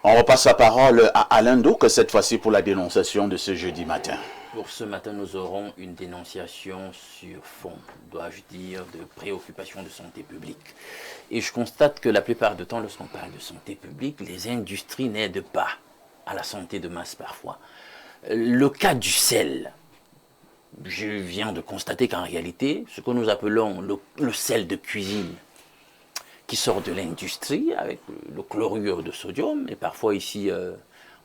On repasse la parole à Alain Douk, cette fois-ci pour la dénonciation de ce jeudi matin. Pour ce matin, nous aurons une dénonciation sur fond, dois-je dire, de préoccupation de santé publique. Et je constate que la plupart du temps, lorsqu'on parle de santé publique, les industries n'aident pas à la santé de masse parfois. Le cas du sel, je viens de constater qu'en réalité, ce que nous appelons le sel de cuisine, qui sort de l'industrie avec le chlorure de sodium, et parfois ici,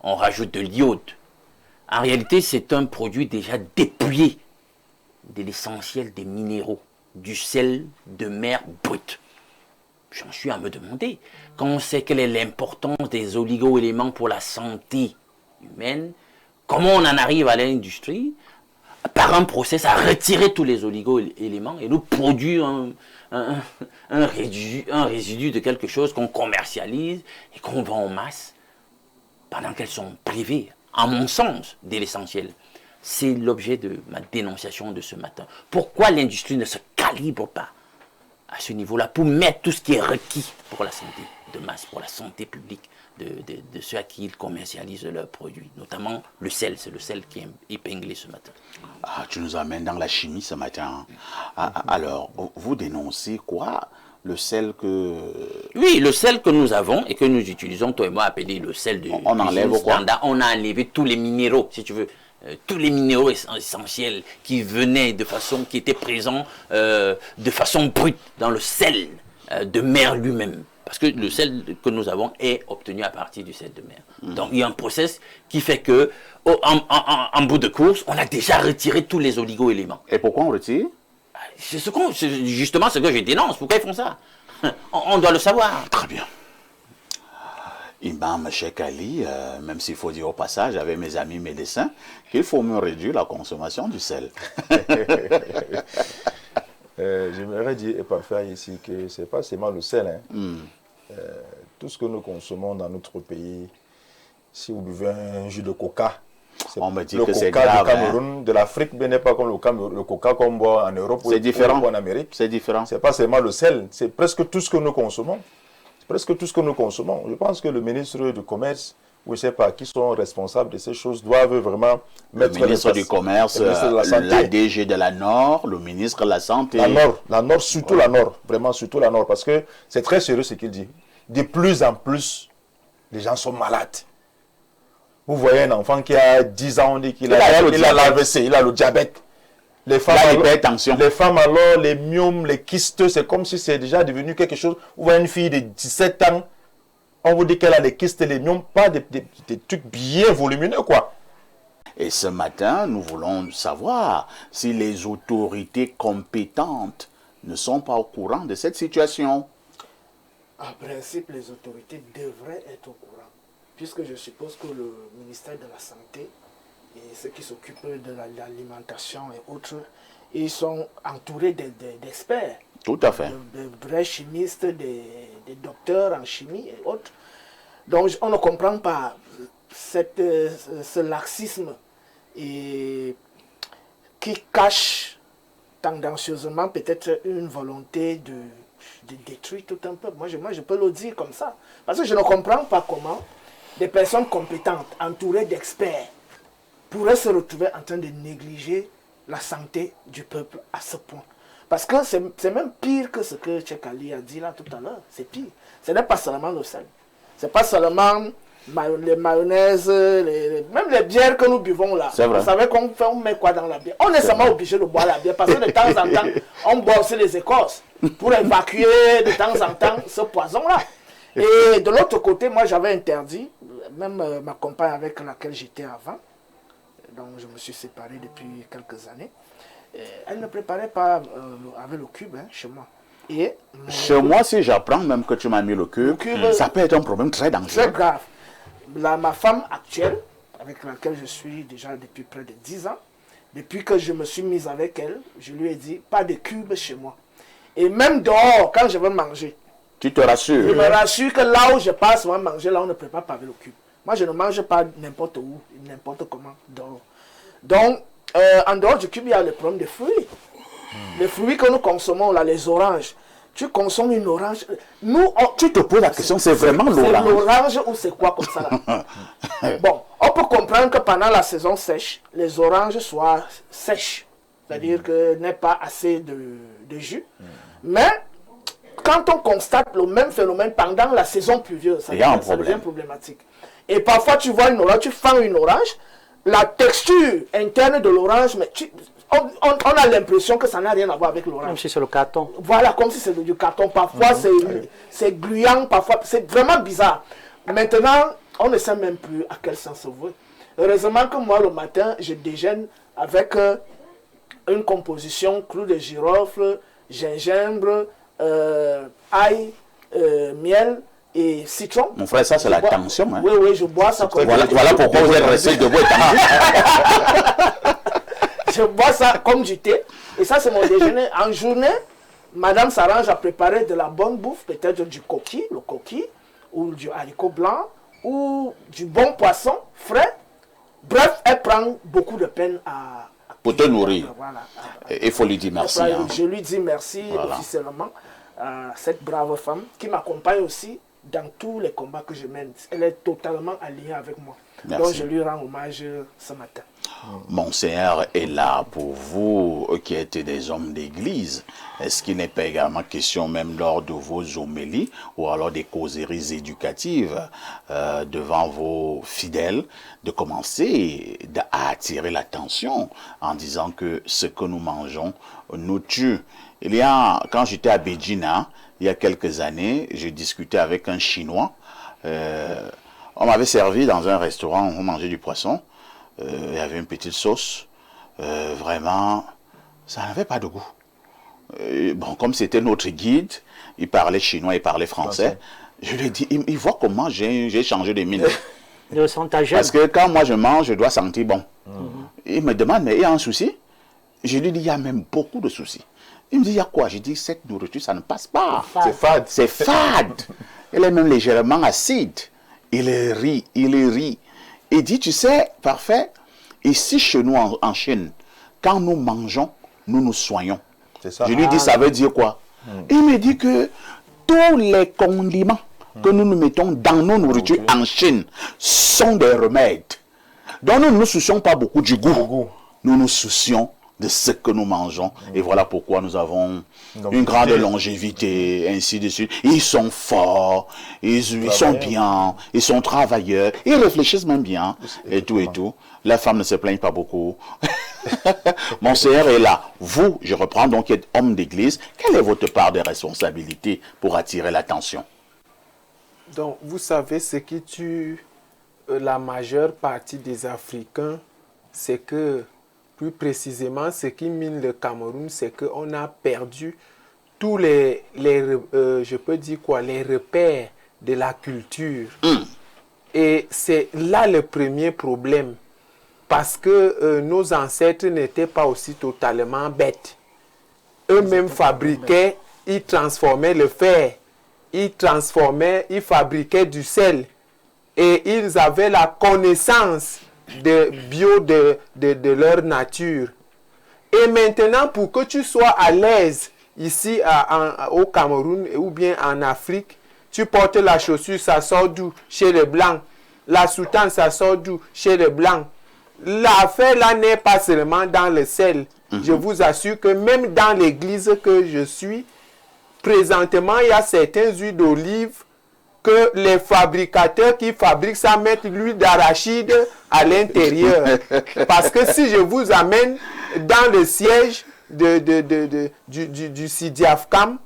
on rajoute de l'iode. En réalité, c'est un produit déjà dépouillé de l'essentiel des minéraux, du sel de mer brut. J'en suis à me demander, quand on sait quelle est l'importance des oligo-éléments pour la santé humaine, comment on en arrive à l'industrie, par un process, à retirer tous les oligo-éléments et nous produire un résidu de quelque chose qu'on commercialise et qu'on vend en masse, pendant qu'elles sont privées, à mon sens, de l'essentiel. C'est l'objet de ma dénonciation de ce matin. Pourquoi l'industrie ne se calibre pas à ce niveau-là pour mettre tout ce qui est requis pour la santé de masse, pour la santé publique de ceux à qui ils commercialisent leurs produits, notamment le sel. C'est le sel qui est épinglé ce matin. Ah, tu nous amènes dans la chimie ce matin. Alors, vous dénoncez quoi? Le sel que... Oui, le sel que nous avons et que nous utilisons, toi et moi, appelé le sel de on enlève quoi? Standard. On a enlevé tous les minéraux, si tu veux, tous les minéraux essentiels qui venaient de façon, qui étaient présents de façon brute dans le sel de mer lui-même. Parce que le sel que nous avons est obtenu à partir du sel de mer. Donc il y a un process qui fait que, en bout de course, on a déjà retiré tous les oligo-éléments. Et pourquoi on retire? C'est justement ce que je dénonce. Pourquoi ils font ça? On doit le savoir. Très bien. Imam Cheikh Ali, même s'il faut dire au passage, avec mes amis médecins, qu'il faut mieux réduire la consommation du sel. J'aimerais dire et parfait ici que ce n'est pas seulement le sel. Tout ce que nous consommons dans notre pays, si vous buvez un jus de coca, on me dit le que c'est coca grave. Du Cameroun, de l'Afrique, mais n'est pas comme le coca qu'on boit en Europe ou en Amérique. C'est différent. Ce n'est pas seulement le sel, c'est presque tout ce que nous consommons. C'est presque tout ce que nous consommons. Je pense que le ministre du Commerce, ou je ne sais pas, qui sont responsables de ces choses, doivent vraiment mettre le ministre du Commerce, la DG de la Nord, le ministre de la Santé. La Nord, surtout la Nord, vraiment surtout la Nord, parce que c'est très sérieux ce qu'il dit. De plus en plus, les gens sont malades. Vous voyez un enfant qui a 10 ans, on dit qu'il a l'AVC, il a le diabète. Les femmes, alors, les myomes, les kystes, c'est comme si c'est déjà devenu quelque chose. Vous voyez une fille de 17 ans, on vous dit qu'elle a les kystes, les myomes, pas des trucs bien volumineux, quoi. Et ce matin, nous voulons savoir si les autorités compétentes ne sont pas au courant de cette situation. En principe, les autorités devraient être au courant, puisque je suppose que le ministère de la Santé et ceux qui s'occupent de l'alimentation et autres, ils sont entourés d'experts. Tout à fait. De vrais chimistes, des docteurs en chimie et autres. Donc on ne comprend pas ce laxisme et qui cache tendancieusement peut-être une volonté de détruire tout un peuple. Moi, je peux le dire comme ça. Parce que je ne comprends pas comment des personnes compétentes, entourées d'experts, pourraient se retrouver en train de négliger la santé du peuple à ce point. Parce que c'est même pire que ce que Cheikh Ali a dit là tout à l'heure. C'est pire. Ce n'est pas seulement le sel. Ce n'est pas seulement les mayonnaises, même les bières que nous buvons là. Vous savez on met quoi dans la bière? On est seulement obligé de boire la bière parce que de temps en temps, on boit aussi les écorces pour évacuer de temps en temps ce poison-là. Et de l'autre côté, moi j'avais interdit, même ma compagne avec laquelle j'étais avant, donc je me suis séparé depuis quelques années, elle ne préparait pas avec le cube chez moi. Et chez moi, si j'apprends même que tu m'as mis le cube, ça peut être un problème très dangereux. Très grave. Ma femme actuelle, avec laquelle je suis déjà depuis près de 10 ans, depuis que je me suis mise avec elle, je lui ai dit, pas de cube chez moi. Et même dehors, quand je veux manger, tu te rassures? Je me rassure que là où je passe, on va manger, là on ne prépare pas avec le cube. Moi, je ne mange pas n'importe où, n'importe comment, dehors. Donc, en dehors du cube, il y a le problème des fruits. Les fruits que nous consommons, là, les oranges. tu consommes une orange. Tu te poses la question, c'est vraiment l'orange? C'est l'orange ou c'est quoi comme ça là? Bon, on peut comprendre que pendant la saison sèche, les oranges soient sèches. C'est-à-dire qu'il n'y ait pas assez de jus. Mais quand on constate le même phénomène pendant la saison pluvieuse, ça devient problématique. Et parfois, tu vois une orange, tu fends une orange, la texture interne de l'orange, mais on a l'impression que ça n'a rien à voir avec l'orange. Comme si c'est le carton. Voilà, comme si c'est du carton. Parfois, c'est gluant, parfois, c'est vraiment bizarre. Maintenant, on ne sait même plus à quel sens se vouer. Heureusement que moi, le matin, je déjeune avec une composition clou de girofle, gingembre, ail, miel et citron. Mon frère, ça c'est la tension. Hein? Oui, je bois ça comme voilà pourquoi vous êtes resté debout. Je bois ça comme du thé. Et ça, c'est mon déjeuner. En journée, madame s'arrange à préparer de la bonne bouffe, peut-être du coquille, le coquille, ou du haricot blanc, ou du bon poisson frais. Bref, elle prend beaucoup de peine pour te nourrir. Voilà. Il faut lui dire merci. Hein. Je lui dis merci officiellement à cette brave femme qui m'accompagne aussi dans tous les combats que je mène. Elle est totalement alignée avec moi. Merci. Donc je lui rends hommage ce matin. Monseigneur est là pour vous qui êtes des hommes d'église. Est-ce qu'il n'est pas également question, même lors de vos homélies ou alors des causeries éducatives devant vos fidèles, de commencer à attirer l'attention en disant que ce que nous mangeons nous tue? Quand j'étais à Bédjina, il y a quelques années, j'ai discuté avec un Chinois. On m'avait servi dans un restaurant, on mangeait du poisson. Il y avait une petite sauce. Vraiment, ça n'avait pas de goût. Bon, comme c'était notre guide, il parlait chinois, il parlait français. Je lui ai dit, il voit comment j'ai changé de mine. Parce que quand moi je mange, je dois sentir bon. Il me demande, mais il y a un souci? Je lui dis, il y a même beaucoup de soucis. Il me dit, il y a quoi? Je dis, cette nourriture, ça ne passe pas. C'est fade. C'est fade. Elle est même légèrement acide. Il rit. Il dit, tu sais, parfait, ici chez nous en Chine, quand nous mangeons, nous nous soignons. Je lui dis, ça veut dire quoi? Il me dit que tous les condiments que nous nous mettons dans nos nourritures en Chine sont des remèdes. Donc nous ne nous soucions pas beaucoup du goût. Nous nous soucions de ce que nous mangeons. Et voilà pourquoi nous avons une grande longévité, ainsi de suite. Ils sont forts, ils sont bien, ils sont travailleurs, ils réfléchissent même bien, et tout. La femme ne se plaigne pas beaucoup. Monseigneur est là. Vous, je reprends, donc, êtes homme d'église. Quelle est votre part de responsabilité pour attirer l'attention? Donc, vous savez, ce qui tue la majeure partie des Africains, c'est que, plus précisément, ce qui mine le Cameroun, c'est qu'on a perdu tous les je peux dire quoi, les repères de la culture. Et c'est là le premier problème. Parce que nos ancêtres n'étaient pas aussi totalement bêtes. Eux-mêmes fabriquaient, ils transformaient le fer, ils fabriquaient du sel. Et ils avaient la connaissance de leur nature. Et maintenant, pour que tu sois à l'aise ici au Cameroun ou bien en Afrique, tu portes la chaussure, ça sort d'où? Chez les Blancs. La soutane, ça sort d'où? Chez les Blancs. L'affaire là n'est pas seulement dans le sel. Je vous assure que même dans l'église que je suis, présentement, il y a certaines huiles d'olive que les fabricateurs qui fabriquent ça mettent l'huile d'arachide à l'intérieur. Parce que si je vous amène dans le siège du Sidiafcam,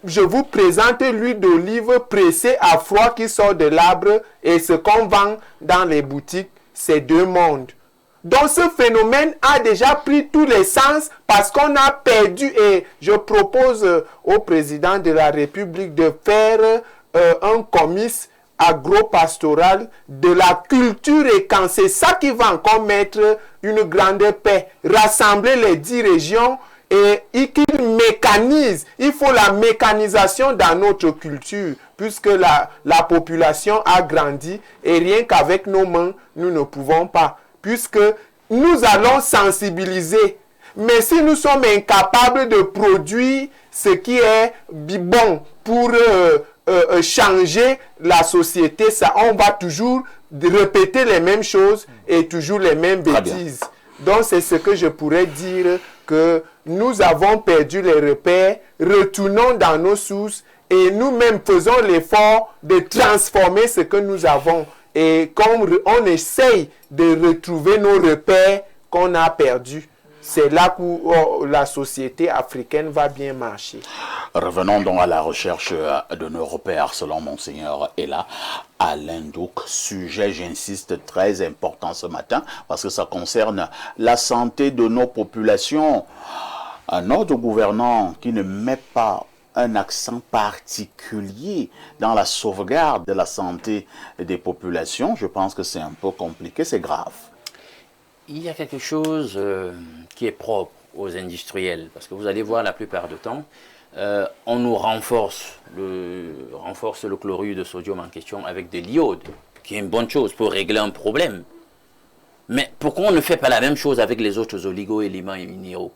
je vous présente l'huile d'olive pressée à froid qui sort de l'arbre et ce qu'on vend dans les boutiques, c'est deux mondes. Donc ce phénomène a déjà pris tous les sens parce qu'on a perdu, et je propose au président de la République de faire un comice agro-pastoral de la culture, et quand c'est ça qui va encore mettre une grande paix, rassembler les 10 régions et qu'il mécanise. Il faut la mécanisation dans notre culture puisque la population a grandi et rien qu'avec nos mains, nous ne pouvons pas. Puisque nous allons sensibiliser. Mais si nous sommes incapables de produire ce qui est bon pour changer la société, ça, on va toujours répéter les mêmes choses et toujours les mêmes bêtises. Donc c'est ce que je pourrais dire, que nous avons perdu les repères, retournons dans nos sources et nous-mêmes faisons l'effort de transformer ce que nous avons. Et comme on essaye de retrouver nos repères qu'on a perdus, c'est là où la société africaine va bien marcher. Revenons donc à la recherche de nos repères, selon Monseigneur Ella. Alain Ndouk, sujet, j'insiste, très important ce matin, parce que ça concerne la santé de nos populations. Un autre gouvernant qui ne met pas un accent particulier dans la sauvegarde de la santé des populations, je pense que c'est un peu compliqué, c'est grave. Il y a quelque chose qui est propre aux industriels, parce que vous allez voir la plupart du temps, on nous renforce le chlorure de sodium en question avec de l'iode, qui est une bonne chose pour régler un problème. Mais pourquoi on ne fait pas la même chose avec les autres oligo-éléments et minéraux?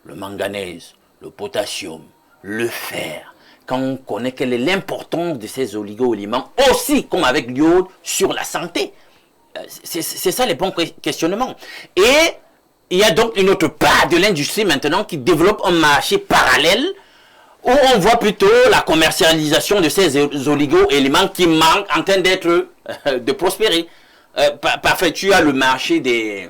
Le manganèse, le potassium, le fer. Quand on connaît quelle est l'importance de ces oligo-éléments, aussi comme avec l'iode, sur la santé. C'est ça les bons questionnements. Et il y a donc une autre part de l'industrie maintenant qui développe un marché parallèle où on voit plutôt la commercialisation de ces oligo-éléments qui manquent en train d'être, de prospérer. Parfait, tu as le marché de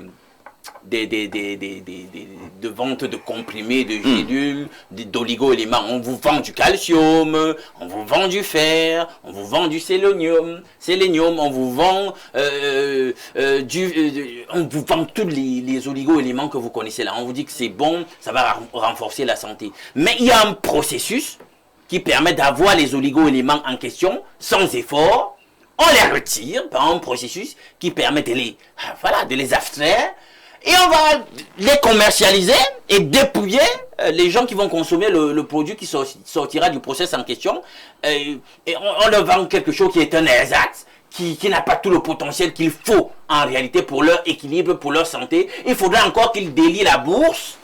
vente de comprimés, de gélules, d'oligo-éléments. On vous vend du calcium, on vous vend du fer, on vous vend du sélénium, on vous vend on vous vend tous les oligo-éléments que vous connaissez là. On vous dit que c'est bon, ça va renforcer la santé. Mais il y a un processus qui permet d'avoir les oligo-éléments en question sans effort. On les retire par un processus qui permet de les abstraire. Et on va les commercialiser et dépouiller les gens qui vont consommer le produit qui sortira du process en question. Et on leur vend quelque chose qui est un ersatz, qui n'a pas tout le potentiel qu'il faut en réalité pour leur équilibre, pour leur santé. Il faudra encore qu'ils délient la bourse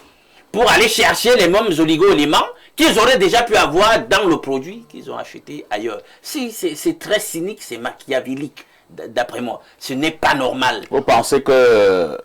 pour aller chercher les mêmes oligo-éléments qu'ils auraient déjà pu avoir dans le produit qu'ils ont acheté ailleurs. C'est très cynique, c'est machiavélique, d'après moi. Ce n'est pas normal. Vous pensez que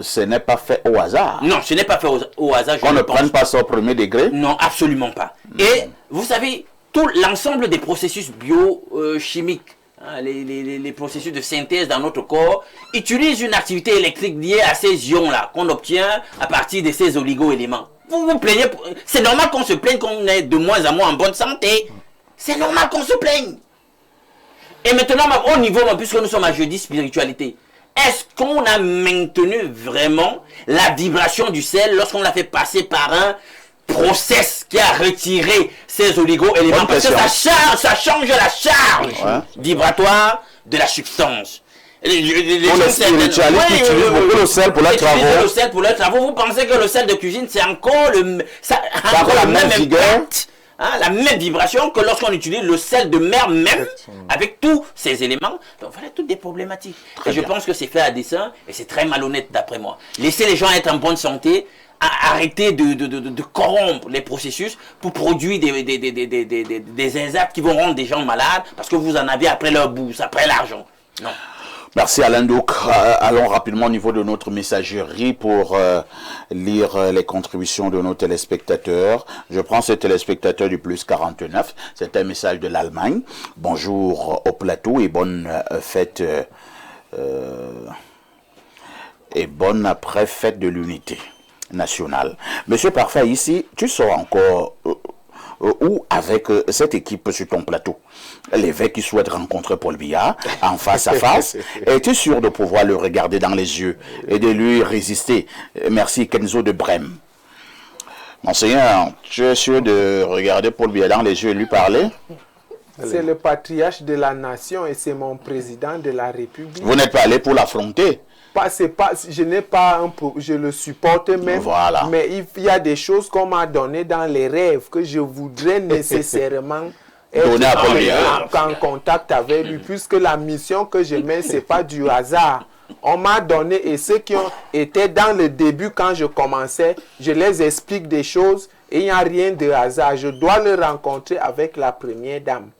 ce n'est pas fait au hasard? Non, ce n'est pas fait au hasard. On ne prenne pas ça au premier degré? Non, absolument pas. Et vous savez, tout l'ensemble des processus biochimiques, les processus de synthèse dans notre corps, utilisent une activité électrique liée à ces ions-là, qu'on obtient à partir de ces oligo-éléments. Vous vous plaignez, c'est normal qu'on se plaigne qu'on est de moins en moins en bonne santé. C'est normal qu'on se plaigne. Et maintenant, au niveau, puisque nous sommes à jeudi spiritualité, est-ce qu'on a maintenu vraiment la vibration du sel lorsqu'on l'a fait passer par un process qui a retiré ces oligo-éléments? Parce que ça change la charge vibratoire de la substance. Pour les spiritualistes qui utilisent beaucoup le sel pour leurs travaux. Vous pensez que le sel de cuisine, c'est encore la même vigueur, la même vibration que lorsqu'on utilise le sel de mer même, avec tous ces éléments. Donc voilà, toutes des problématiques. Et je pense que c'est fait à dessein et c'est très malhonnête d'après moi. Laissez les gens être en bonne santé, arrêter de corrompre les processus pour produire des ersatz qui vont rendre des gens malades parce que vous en avez après leur bourse, après l'argent. Non. Merci Alain Ndouk. Allons rapidement au niveau de notre messagerie pour lire les contributions de nos téléspectateurs. Je prends ce téléspectateur du plus 49. C'est un message de l'Allemagne. Bonjour au plateau et bonne fête et bonne après-fête de l'unité nationale. Monsieur Parfait, ici, tu sors encore ou avec cette équipe sur ton plateau? L'évêque qui souhaite rencontrer Paul Biya en face à face, es-tu sûr de pouvoir le regarder dans les yeux et de lui résister? Merci Kenzo de Brême. Monseigneur, tu es sûr de regarder Paul Biya dans les yeux et lui parler? C'est le patriarche de la nation et c'est mon président de la République. Vous n'êtes pas allé pour l'affronter? Je le supporte même, voilà. Mais il y a des choses qu'on m'a données dans les rêves que je voudrais nécessairement être en contact avec lui, puisque la mission que je mène, c'est pas du hasard. On m'a donné, et ceux qui ont été dans le début quand je commençais, je les explique des choses Et il n'y a rien de hasard. Je dois le rencontrer avec la première dame.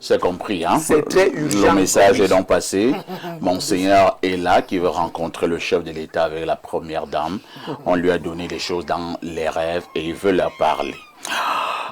C'est compris, hein? C'est très urgent. Le message est donc passé. Monseigneur est là, qui veut rencontrer le chef de l'État avec la première dame. On lui a donné les choses dans les rêves et il veut leur parler.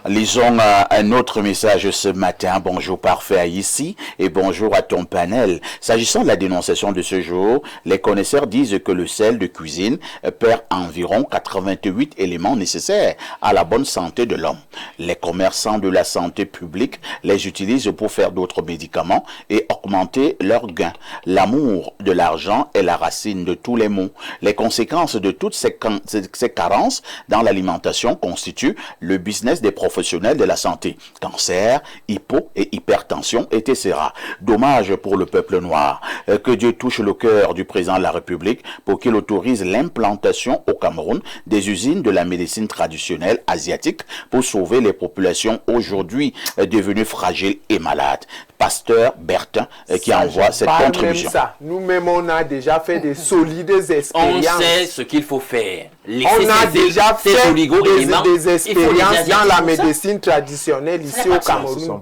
Lisons un autre message ce matin. Bonjour parfait ici et bonjour à ton panel. S'agissant de la dénonciation de ce jour, les connaisseurs disent que le sel de cuisine perd environ 88 éléments nécessaires à la bonne santé de l'homme. Les commerçants de la santé publique les utilisent pour faire d'autres médicaments et augmenter leurs gains. L'amour de l'argent est la racine de tous les maux. Les conséquences de toutes ces carences dans l'alimentation constituent le business des professionnels de la santé. Cancer, hypo et hypertension, etc. Dommage pour le peuple noir. Que Dieu touche le cœur du président de la République pour qu'il autorise l'implantation au Cameroun des usines de la médecine traditionnelle asiatique pour sauver les populations aujourd'hui devenues fragiles et malades. Pasteur Bertin qui envoie cette contribution. Nous-mêmes, on a déjà fait des solides expériences. On sait ce qu'il faut faire. On a déjà fait des expériences dans la médecine traditionnelle ici au Cameroun.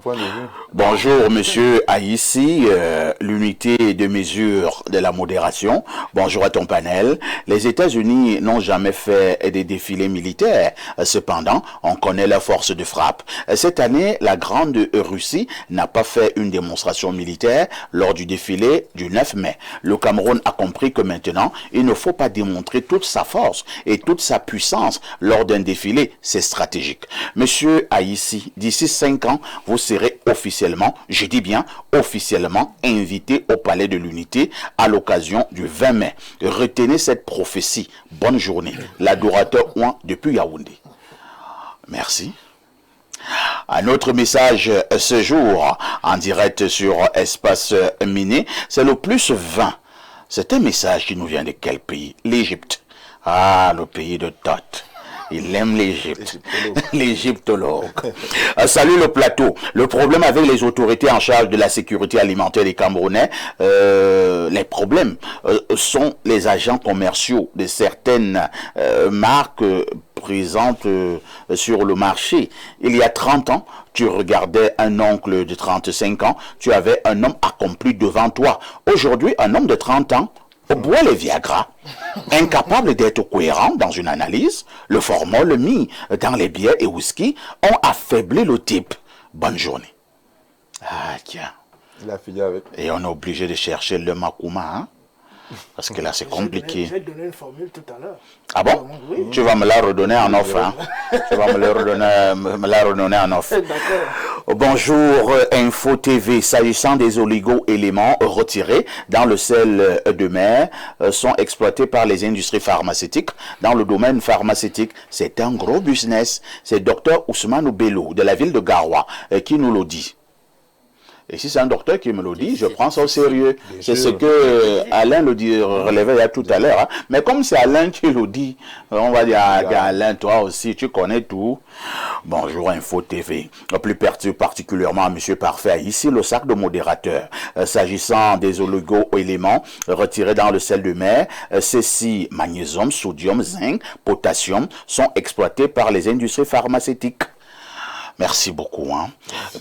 Bonjour, monsieur Aïssi, l'unité de mesure de la modération. Bonjour à ton panel. Les États-Unis n'ont jamais fait des défilés militaires. Cependant, on connaît leur force de frappe. Cette année, la Grande Russie n'a pas fait une démonstration militaire lors du défilé du 9 mai. Le Cameroun a compris que maintenant, il ne faut pas démontrer toute sa force et toute sa puissance lors d'un défilé. C'est stratégique. Monsieur Aïssi, d'ici 5 ans, vous serez officiellement, je dis bien officiellement, invité au Palais de l'Unité à l'occasion du 20 mai. Retenez cette prophétie. Bonne journée. L'adorateur Ouan depuis Yaoundé. Merci. Un autre message ce jour, en direct sur Espace Miné, c'est le plus 20. C'est un message qui nous vient de quel pays? L'Égypte. Ah, le pays de Thoth. Il aime l'Égypte. L'égyptologue. Salut le plateau. Le problème avec les autorités en charge de la sécurité alimentaire des Camerounais, les problèmes sont les agents commerciaux de certaines marques présentes sur le marché. Il y a 30 ans, tu regardais un oncle de 35 ans, tu avais un homme accompli devant toi. Aujourd'hui, un homme de 30 ans boit les Viagra, incapable d'être cohérent dans une analyse, le formol mis dans les bières et whisky ont affaibli le type. Bonne journée. Ah tiens. Il a fini avec. Et on est obligé de chercher le Makuma, hein? Parce que là, c'est compliqué. Je vais donner une formule tout à l'heure. Ah bon? Oui. Tu vas me la redonner en offre, hein? Tu vas me la redonner en offre. D'accord. Bonjour, Info TV. S'agissant des oligo-éléments retirés dans le sel de mer, sont exploités par les industries pharmaceutiques. Dans le domaine pharmaceutique, c'est un gros business. C'est Dr Ousmane Bello de la ville de Garoua qui nous le dit. Et si c'est un docteur qui me le dit, je prends ça au sérieux. C'est ce que Alain le dit, relevait il y a tout à l'heure. Hein. Mais comme c'est Alain qui le dit, on va dire à Alain, toi aussi, tu connais tout. Bonjour Info TV. Plus particulièrement à Monsieur Parfait. Ici, le sac de modérateur. S'agissant des oligo-éléments retirés dans le sel de mer, ceux-ci, magnésium, sodium, zinc, potassium, sont exploités par les industries pharmaceutiques. Merci beaucoup. Hein.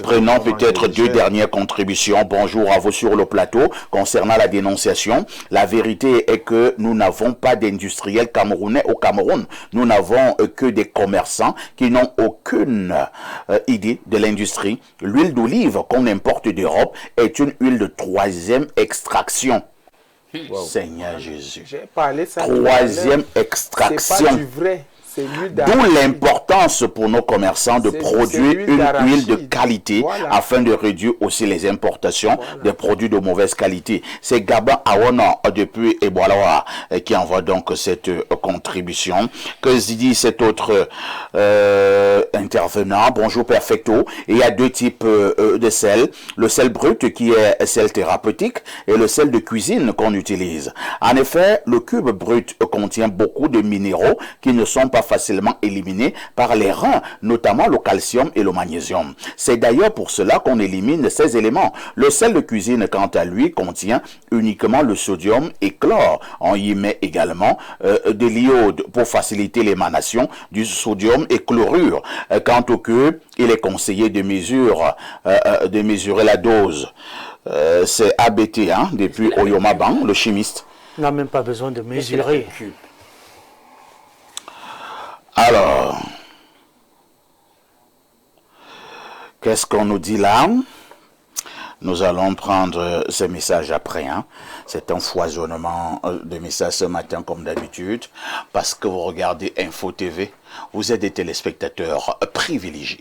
Prenons peut-être 2 dernières contributions. Bonjour à vous sur le plateau. Concernant la dénonciation, la vérité est que nous n'avons pas d'industriels camerounais au Cameroun. Nous n'avons que des commerçants qui n'ont aucune idée de l'industrie. L'huile d'olive qu'on importe d'Europe est une huile de 3e extraction. Wow. Seigneur Jésus. J'ai parlé ça. 3e extraction. C'est pas du vrai. D'où l'importance pour nos commerçants de produire une huile de qualité afin de réduire aussi les importations des produits de mauvaise qualité. C'est Gabin Awana depuis Ebola qui envoie donc cette contribution. Que dit cet autre intervenant? Bonjour Perfecto. Il y a 2 types de sel. Le sel brut qui est sel thérapeutique et le sel de cuisine qu'on utilise. En effet, le cube brut contient beaucoup de minéraux qui ne sont pas pas facilement éliminé par les reins, notamment le calcium et le magnésium. C'est d'ailleurs pour cela qu'on élimine ces éléments. Le sel de cuisine, quant à lui, contient uniquement le sodium et chlore. On y met également de l'iode pour faciliter l'émanation du sodium et chlorure. Quant au cube, il est conseillé de mesurer la dose. C'est ABT, hein, depuis Oyoma-Ban, le chimiste. On n'a même pas besoin de mesurer. Alors, qu'est-ce qu'on nous dit là? Nous allons prendre ces messages après. Hein. C'est un foisonnement de messages ce matin comme d'habitude. Parce que vous regardez Info TV, vous êtes des téléspectateurs privilégiés.